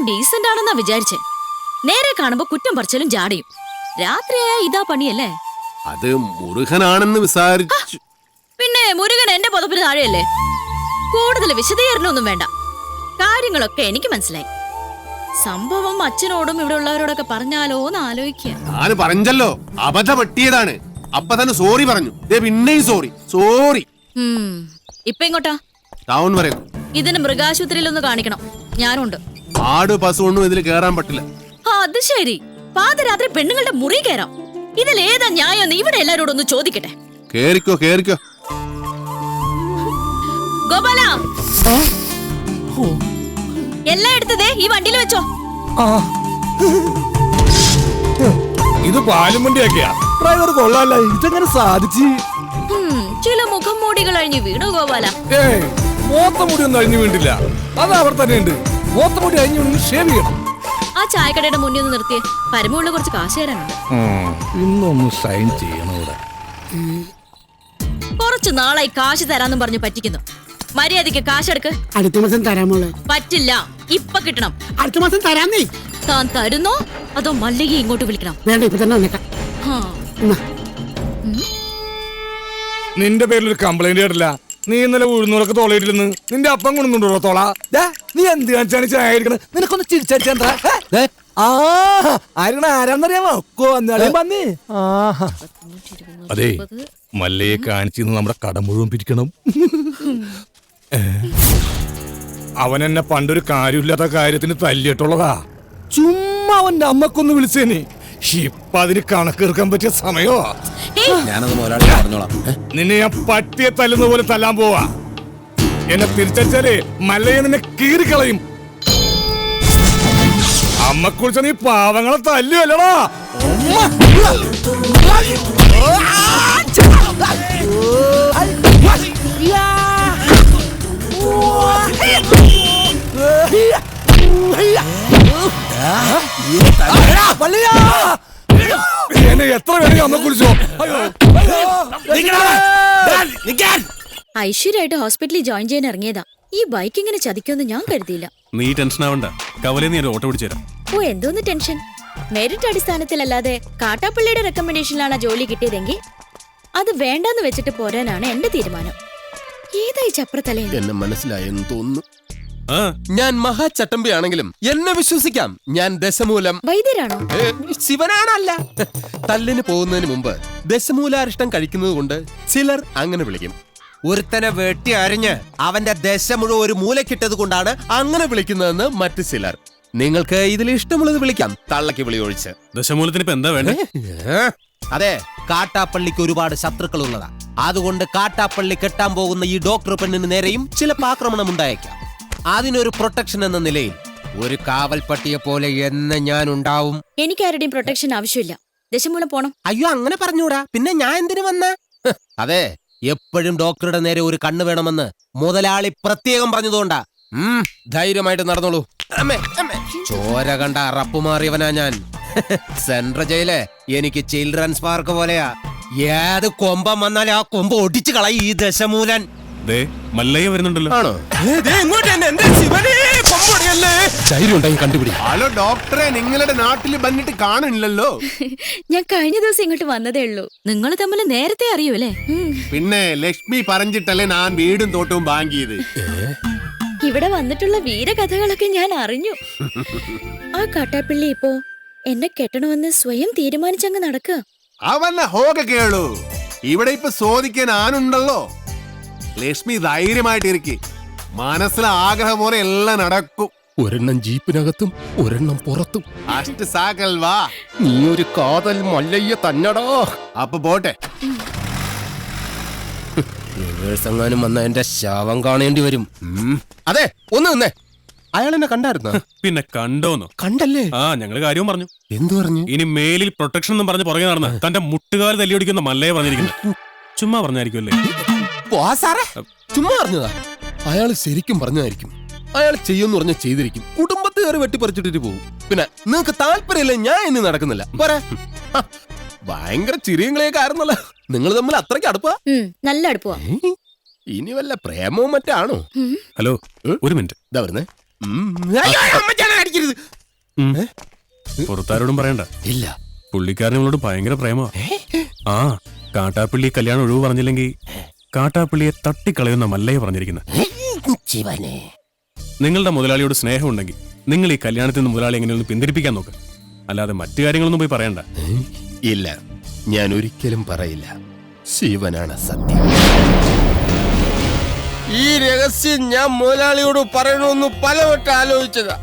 Decent ആണെന്നാ വിചാരിച്ചേ. നേരെ കാണുമ്പോ കുറ്റം പറിച്ചാലും ജാടയും. രാത്രിയായ ഇതാ പണിയല്ലേ? അത് മുരുകനാണെന്ന് വിചാരിച്ചു. പിന്നെ മുരുകൻ എന്റെ പുതപ്പിന് താഴെയല്ലേ? കൂടുതൽ വിശദീകരണമൊന്നും വേണ്ട, കാര്യങ്ങളൊക്കെ എനിക്ക് മനസ്സിലായി. സംഭവം അച്ഛനോടും ഇവിടെ ഉള്ളവരോടൊക്കെ പറഞ്ഞാലോന്ന് ആലോചിക്കുക. ഞാൻ പറഞ്ഞല്ലോ, അബദ്ധ പറ്റിയതാണ്. അപ്പൊ തന്നെ സോറി പറഞ്ഞു. പിന്നെയും സോറി. ഇപ്പൊ ഇങ്ങോട്ടാ? ടൗൺ വരെ. ഇതിന് മൃഗാശുപത്രിയിലൊന്ന് കാണിക്കണം, ഞാനുണ്ട്. ആട് പശു ഒന്നും ഇതിൽ കേറാൻ പറ്റില്ല. അത് ശരി, പാതിരാത്രി പെണ്ണുങ്ങളുടെ മുറി കയറാം. ഇതിലേതാ ന്യായം? ഇവിടെ എല്ലാരോടും ഒന്ന് ചോദിക്കട്ടെ. കേറിക്കോ. ഗോപാല, എല്ലാം എടുത്തതേ ഈ വണ്ടിയിൽ വെച്ചോ. ഇത് പാലും വണ്ടിയാക്കിയാ ഡ്രൈവർ കൊള്ളാല്ല. ഇതെങ്ങനെ സാധിച്ചു? ചില മുഖം മൂടികൾ അഴിഞ്ഞു വീണു ഗോപാല. മോത്തമുടി ഒന്നും അഴിഞ്ഞു വീണ്ടില്ല, അത് അവിടെ തന്നെ ഉണ്ട്. മോത്തമുടി അഴിഞ്ഞു വീണ് ഷേവ് ചെയ്യണം. ആ ചായക്കടയുടെ മുന്നിൽ ഒന്ന് നിർത്തിയേ, പരമുള്ള കുറച്ച് കാശ് തരാനുണ്ട്. ഇന്നൊന്ന് സൈൻ ചെയ്യണം ഇവിടെ. കുറച്ചു നാളായി കാശ് തരാന്നും പറഞ്ഞു പറ്റിക്കുന്നു. മര്യാദക്ക് കാശെടുക്ക്. അടുത്ത മാസം തരാമോളെ. പറ്റില്ല, ഇപ്പൊ കിട്ടണം. അടുത്ത മാസം തരാന്നേ. താൻ തരുന്നോ അതോ മല്ലിക ഇങ്ങോട്ട് വിളിക്കണം? വേണ്ട, ഇപ്പൊ തന്നെ വന്നേക്കാം. നിന്റെ പേരിൽ ഒരു കംപ്ലൈന്റ് കേട്ടില്ല. നീ ഇന്നലെ ഉഴുന്നൂറൊക്കെ തോളയിട്ടില്ലെന്ന് നിന്റെ അപ്പം കൊണ്ടുണ്ടോ തോള? നീ എന്ത് കാണിച്ചാണ് ചായ കഴിക്കണത്? നിനക്കൊന്ന് ചിരിച്ചാ ആരാന്നറിയാമോ? അതെ, മല്ലയെ കാണിച്ചു നമ്മുടെ കടം മുഴുവൻ പിരിക്കണം. അവൻ എന്നെ പണ്ടൊരു കാര്യമില്ലാത്ത കാര്യത്തിന് തല്ലിയിട്ടുള്ളതാ. ചുമ്മാ അവന്റെ അമ്മക്കൊന്ന് വിളിച്ചേനെ. ഇപ്പൊ അതിന് കണക്കെടുക്കാൻ പറ്റിയ സമയോ? നിന്നെ ഞാൻ പട്ടിയെ തല്ലുന്ന പോലെ തല്ലാൻ പോവാ. എന്നെ തിരിച്ചാലേ മല്ലയെ നിന്നെ കീറിക്കളയും. അമ്മക്കുറിച്ച നീ പാവങ്ങളെ തല്ലുവല്ലടാ. എന്നെ എത്ര വേണമെങ്കിൽ അമ്മ കുറിച്ചോ. ഐശ്വര്യമായിട്ട് ഹോസ്പിറ്റലിൽ ജോയിൻ ചെയ്യാൻ ഇറങ്ങിയതാ. ഈ ബൈക്ക് ഇങ്ങനെ ചതിക്കുമെന്ന് ഞാൻ കരുതിയില്ല. നീ ടെൻഷൻ ആവണ്ട, കവലെ നീ ഓട്ടോ പിടിച്ചുതരാം. ഓ, എന്തോന്ന് ടെൻഷൻ? മെറിറ്റ് അടിസ്ഥാനത്തിലല്ലാതെ കാട്ടാപ്പള്ളിയുടെ റെക്കമെൻഡേഷനിലാണ് ജോലി കിട്ടിയതെങ്കിൽ അത് വേണ്ടെന്ന് വെച്ചിട്ട് പോരാനാണ് എന്റെ തീരുമാനം. ഏതായി ചപ്രത്തലേ? എന്നെ മനസ്സിലായെന്ന് തോന്നുന്നു. ഞാൻ മഹാചട്ടമ്പിയാണെങ്കിലും എന്നെ വിശ്വസിക്കാം. ഞാൻ ദശമൂലം വൈദ്യരാണോ? ശിവനാണല്ല. തല്ലിന് പോകുന്നതിന് മുമ്പ് ദശമൂലാരിഷ്ടം കഴിക്കുന്നത് കൊണ്ട് ചിലർ അങ്ങനെ വിളിക്കും. ഒരുത്തനെ വെട്ടി അരിഞ്ഞ് അവന്റെ ദശ മുഴുവൻ ഒരു മൂലക്കിട്ടത് കൊണ്ടാണ് അങ്ങനെ വിളിക്കുന്നതെന്ന് മറ്റു ചിലർ. നിങ്ങൾക്ക് ഇതിൽ ഇഷ്ടമുള്ളത് വിളിക്കാം, തള്ളക്ക് വിളി ഒഴിച്ച്. ദശമൂലത്തിന് ഇപ്പൊ എന്താ വേണ്ടേ? അതെ, കാട്ടാപ്പള്ളിക്ക് ഒരുപാട് ശത്രുക്കൾ ഉള്ളതാ. അതുകൊണ്ട് കാട്ടാപ്പള്ളി കെട്ടാൻ പോകുന്ന ഈ ഡോക്ടർ പെണ്ണിന് നേരെയും ചിലപ്പോൾ ആക്രമണം ഉണ്ടായേക്കാം. അതിനൊരു പ്രൊട്ടക്ഷൻ എന്ന നിലയിൽ ഒരു കാവൽപ്പട്ടിയെ പോലെ എന്ന് ഞാൻ ഉണ്ടാവും. എനിക്ക് ആരുടെയും പ്രൊട്ടക്ഷൻ ആവശ്യമില്ല. ദശമൂലം പോണം. അയ്യോ, അങ്ങനെ പറഞ്ഞൂടാ. പിന്നെ ഞാൻ എന്തിനു വന്ന? അതെ, എപ്പോഴും ഡോക്ടറുടെ നേരെ ഒരു കണ്ണ് വേണമെന്ന് മുതലാളി പ്രത്യേകം പറഞ്ഞതുകൊണ്ടാ. ധൈര്യമായിട്ട് നടന്നോളൂ. ചോര കണ്ട അറപ്പുമാറിയവനാ ഞാൻ. സെൻട്രൽ ജയില് എനിക്ക് ചിൽഡ്രൻസ് പാർക്ക് പോലെയാ. ഏത് കൊമ്പം വന്നാലും ആ കൊമ്പ് ഒടിച്ചു കളയും ഈ ദശമൂലൻ. മല്ലയ്യ വരുന്നുണ്ടല്ലോ. ആണോ? ഹലോ ഡോക്ടറെ, നിങ്ങളുടെ നാട്ടിൽ വന്നിട്ട് കാണില്ലല്ലോ. ഞാൻ കഴിഞ്ഞ ദിവസം ഇങ്ങോട്ട് വന്നതേ ഉള്ളൂ. നിങ്ങൾ തമ്മിൽ നേരത്തെ അറിയൂല്ലേ? പിന്നെ ലക്ഷ്മി പറഞ്ഞിട്ടല്ലേ ഞാൻ വീടും തോട്ടവും വാങ്ങിയത്. ഇവിടെ വന്നിട്ടുള്ള വീരകഥകളൊക്കെ ഞാൻ അറിഞ്ഞു. ആ കാട്ടാപ്പിള്ളി ഇപ്പോ എന്നെ കെട്ടണമെന്ന് സ്വയം തീരുമാനിച്ചങ്ങ് നടക്കുക. അവന്നെ ഹോക കേളു. ഇവിടെ ഇപ്പൊ ചോദിക്കാൻ ആനുണ്ടല്ലോ. ലക്ഷ്മി ധൈര്യമായിട്ടിരിക്കെ. മനസ്സിലെ ആഗ്രഹം പോലെ എല്ലാം നടക്കും. ഒരെണ്ണം ജീപ്പിനകത്തും ഒരെണ്ണം പുറത്തും. അഷ്ട സാക്കൽ വാ. നീ ഒരു കാതൽ മല്ലയ്യ തന്നടാ. അപ്പൊ പോട്ടെ. എങ്ങാനും വന്ന എന്റെ ശവം കാണേണ്ടി വരും. അതെ, ഒന്ന് നിന്നേ. അയാൾ എന്നെ കണ്ടായിരുന്നോ? പിന്നെ കണ്ടോന്നോ? കണ്ടല്ലേ? ഞങ്ങള് കാര്യവും പറഞ്ഞു. എന്തു പറഞ്ഞു? ഇനി മേലിൽ പ്രൊട്ടക്ഷൻ എന്നും പറഞ്ഞ് പുറകെ നടന്ന് തന്റെ മുട്ടുകാൽ തല്ലിയൊടിക്കുന്ന മല്ലയെ പറഞ്ഞിരിക്കുന്നത്. ചുമ്മാ പറഞ്ഞായിരിക്കുമല്ലേ? ചുമ്മാ പറഞ്ഞതാ. അയാൾ ശരിക്കും പറഞ്ഞതായിരിക്കും. അയാൾ ചെയ്യുമെന്ന് പറഞ്ഞ ചെയ്തിരിക്കും. കുടുംബത്തെ കയറി വെട്ടിപ്പറിച്ചിട്ടിട്ട് പോകും. പിന്നെ നിങ്ങൾക്ക് താല്പര്യമില്ല, ഞാൻ ഇനി നടക്കുന്നില്ല. പോരാ. ഭയങ്കര ചിരിയങ്ങളെയൊക്കെ ആയിരുന്നല്ലോ. നിങ്ങൾ തമ്മിൽ അത്രയ്ക്ക് അടുപ്പാ? നല്ല അടുപ്പാ. ഇനി വല്ല പ്രേമവും മറ്റാണോ? ഹലോ, ഒരു മിനിറ്റ്. ഇതാ വരുന്നേ. അയ്യോ, അമ്മച്ചാനെ അടിക്കരുത്. പുറത്താരോടും പറയണ്ട. ഇല്ല. പുള്ളിക്കാരൻ നിങ്ങളോട് ഭയങ്കര പ്രേമ. ആ കാട്ടാപ്പള്ളി കല്യാണം ഒഴിവ് പറഞ്ഞില്ലെങ്കിൽ കാട്ടാപ്പള്ളിയെ തട്ടിക്കളയുന്ന മല്ലയെ പറഞ്ഞിരിക്കുന്നത്. ശിവനെ, നിങ്ങളുടെ മുതലാളിയോട് സ്നേഹം ഉണ്ടെങ്കിൽ നിങ്ങൾ ഈ കല്യാണത്തിൽ നിന്ന് മുതലാളി എങ്ങനെയൊന്ന് പിന്തിരിപ്പിക്കാൻ നോക്ക്. അല്ലാതെ മറ്റു കാര്യങ്ങളൊന്നും പോയി പറയണ്ട. ഇല്ല, ഞാൻ ഒരിക്കലും പറയില്ല. ശിവനാണ് സത്യം. ഈ രഹസ്യം ഞാൻ മുതലാളിയോട് പറയണമെന്ന് പലവട്ടം ആലോചിച്ചതാ.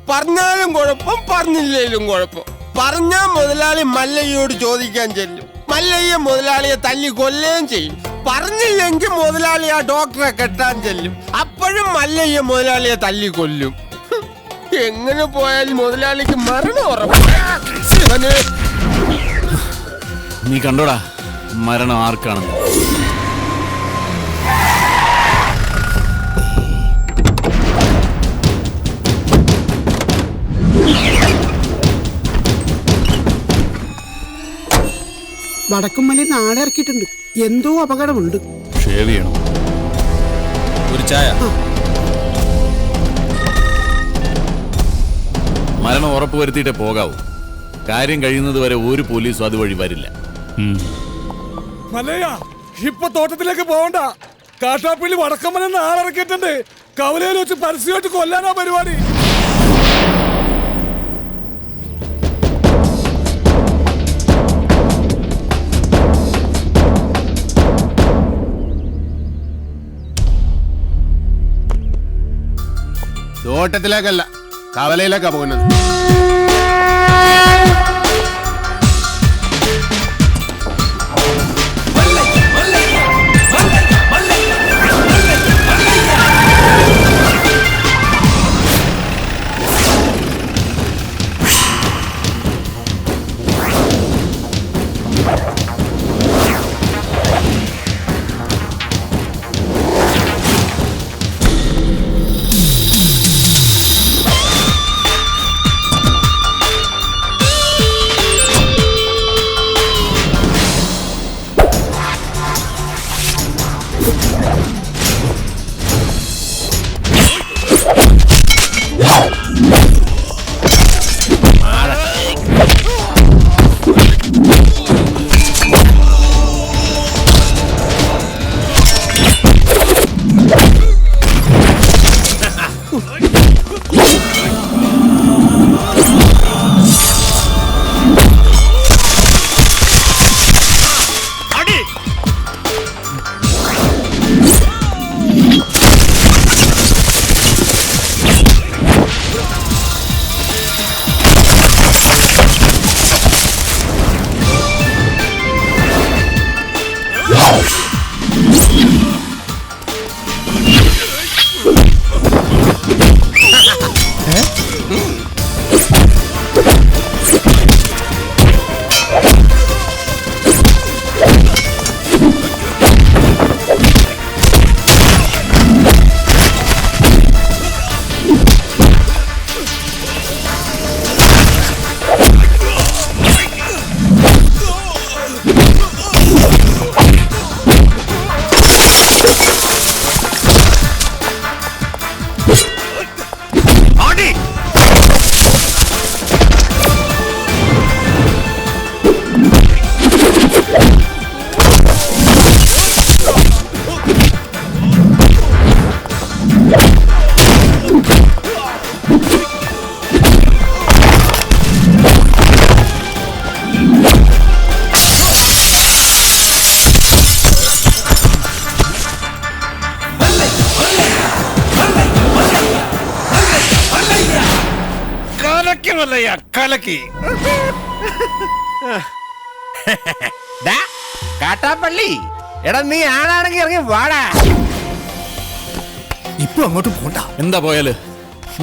പറഞ്ഞാലും കുഴപ്പം, പറഞ്ഞില്ലേലും കുഴപ്പം. പറഞ്ഞാ മുതലാളി മല്ലയ്യോട് ചോദിക്കാൻ ചെല്ലും. മല്ലയ്യ മുതലാളിയെ തല്ലി കൊല്ലുകയും ചെയ്യും. പറഞ്ഞില്ലെങ്കിൽ മുതലാളി ആ ഡോക്ടറെ കെട്ടാൻ ചെല്ലും. അപ്പോഴും മല്ലയ്യ മുതലാളിയെ തല്ലി കൊല്ലും. എങ്ങനെ പോയാലും മുതലാളിക്ക് മരണം ഉറപ്പാണ്. നീ കണ്ടോടാ മരണം ആർക്കാണെന്ന്. വടക്കുംമലയിൽ നാടിറക്കിയിട്ടുണ്ട്. എന്തോ അപകടമുണ്ട്. ഷേവ് ചെയ്യണം. ഒരു ചായ. മരണം ഉറപ്പ് വരുത്തിയിട്ടേ പോകാവൂ. കാര്യം കഴിയുന്നത് വരെ ഒരു പോലീസും അതുവഴി വരില്ല. മല്ലയ്യ, ഇപ്പൊ തോട്ടത്തിലേക്ക് പോകണ്ട. കാട്ടാപ്പള്ളി വടക്കമ്മല നാളിറക്കിയിട്ടുണ്ട്. കവലയിൽ വെച്ച് പരസ്യമായിട്ട് കൊല്ലാനാ പരിപാടി. തോട്ടത്തിലേക്കല്ല, കവലയിലേക്കാ പോകുന്നത്. കലക്കി. കാട്ടാപ്പള്ളി, എടാ നീ ആണാണെങ്കിൽ ഇറങ്ങി വാടാ. ഇപ്പൊ അങ്ങോട്ട് പോണ്ട. എന്താ പോയാല്?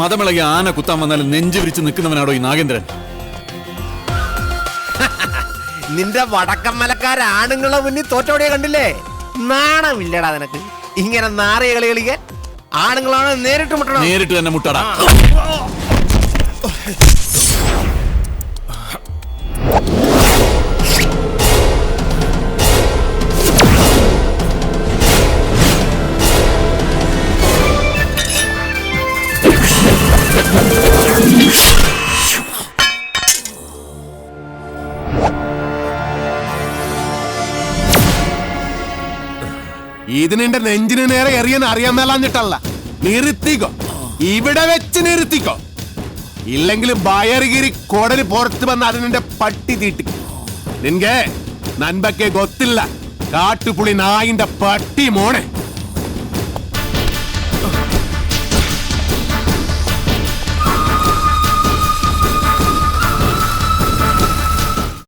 മതമിളകി ആന കുത്താൻ വന്നാൽ നെഞ്ചു വിരിച്ച് നിൽക്കുന്നവനാടോ ഈ നാഗേന്ദ്രൻ? നിന്റെ വടക്കമ്മലക്കാര ആണുങ്ങളെ മുന്നിൽ തോറ്റോടിയെ കണ്ടില്ലേ? നാണമില്ലടാ നിനക്ക് ഇങ്ങനെ നാറിയ കളി കളിക്കാൻ? ആണുങ്ങളാണ് നേരിട്ട് മുട്ടണം. നേരിട്ട് തന്നെ മുട്ടടാ. ഇത് നിന്റെ നെഞ്ചിന് നേരെ എറിയാൻ അറിയാൻ മേലാഞ്ഞിട്ടല്ല. നിർത്തിക്കോ, ഇവിടെ വെച്ച് നിർത്തിക്കോ. ഇല്ലെങ്കിൽ ബയറുകിരി കൊടല് പുറത്ത് വന്ന് അത് നിന്റെ പട്ടി തീട്ടിക്കും. നിൻകെ നൻപക്കെ ഗൊത്തില്ല, കാട്ടുപുളി നായിന്റെ പട്ടി മോണെ.